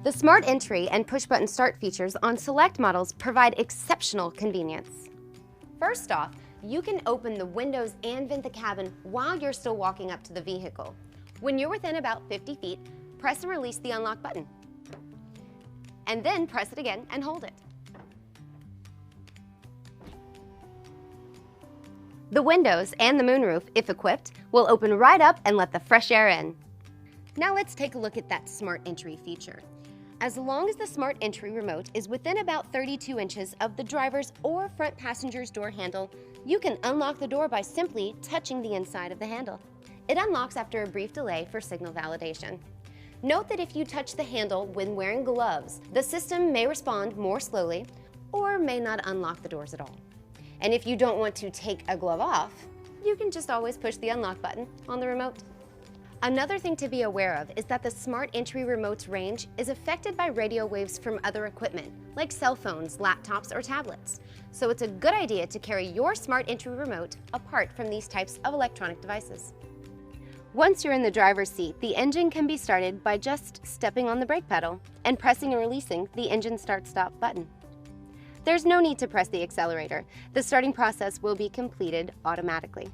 The Smart Entry and push-button start features on select models provide exceptional convenience. First off, you can open the windows and vent the cabin while you're still walking up to the vehicle. When you're within about 50 feet, press and release the unlock button. And then press it again and hold it. The windows and the moonroof, if equipped, will open right up and let the fresh air in. Now let's take a look at that Smart Entry feature. As long as the Smart Entry remote is within about 32 inches of the driver's or front passenger's door handle, you can unlock the door by simply touching the inside of the handle. It unlocks after a brief delay for signal validation. Note that if you touch the handle when wearing gloves, the system may respond more slowly or may not unlock the doors at all. And if you don't want to take a glove off, you can just always push the unlock button on the remote. Another thing to be aware of is that the Smart Entry remote's range is affected by radio waves from other equipment, like cell phones, laptops, or tablets. So it's a good idea to carry your Smart Entry remote apart from these types of electronic devices. Once you're in the driver's seat, the engine can be started by just stepping on the brake pedal and pressing and releasing the engine start-stop button. There's no need to press the accelerator. The starting process will be completed automatically.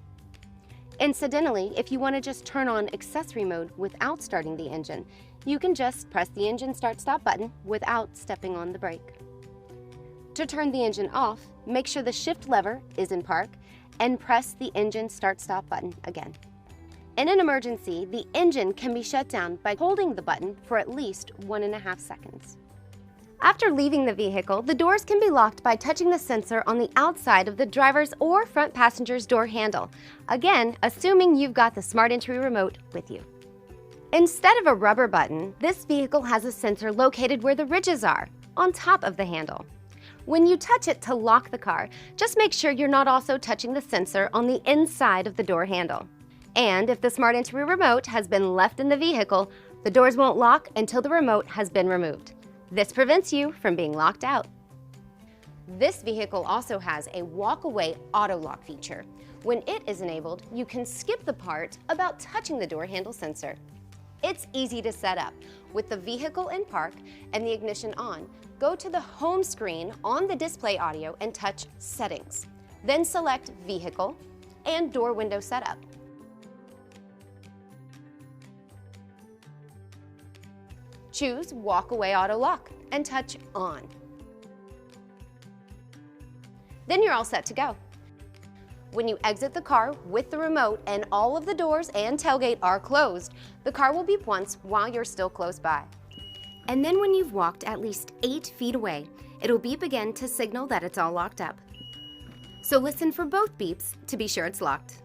Incidentally, if you want to just turn on Accessory Mode without starting the engine, you can just press the engine start-stop button without stepping on the brake. To turn the engine off, make sure the shift lever is in park and press the engine start-stop button again. In an emergency, the engine can be shut down by holding the button for at least 1.5 seconds. After leaving the vehicle, the doors can be locked by touching the sensor on the outside of the driver's or front passenger's door handle, again, assuming you've got the Smart Entry remote with you. Instead of a rubber button, this vehicle has a sensor located where the ridges are, on top of the handle. When you touch it to lock the car, just make sure you're not also touching the sensor on the inside of the door handle. And if the Smart Entry remote has been left in the vehicle, the doors won't lock until the remote has been removed. This prevents you from being locked out. This vehicle also has a Walkaway auto lock feature. When it is enabled, you can skip the part about touching the door handle sensor. It's easy to set up. With the vehicle in park and the ignition on, go to the home screen on the display audio and touch Settings. Then select Vehicle and Door Window Setup. Choose Walkaway Auto Lock and touch On. Then you're all set to go. When you exit the car with the remote and all of the doors and tailgate are closed, the car will beep once while you're still close by. And then when you've walked at least 8 feet away, it'll beep again to signal that it's all locked up. So listen for both beeps to be sure it's locked.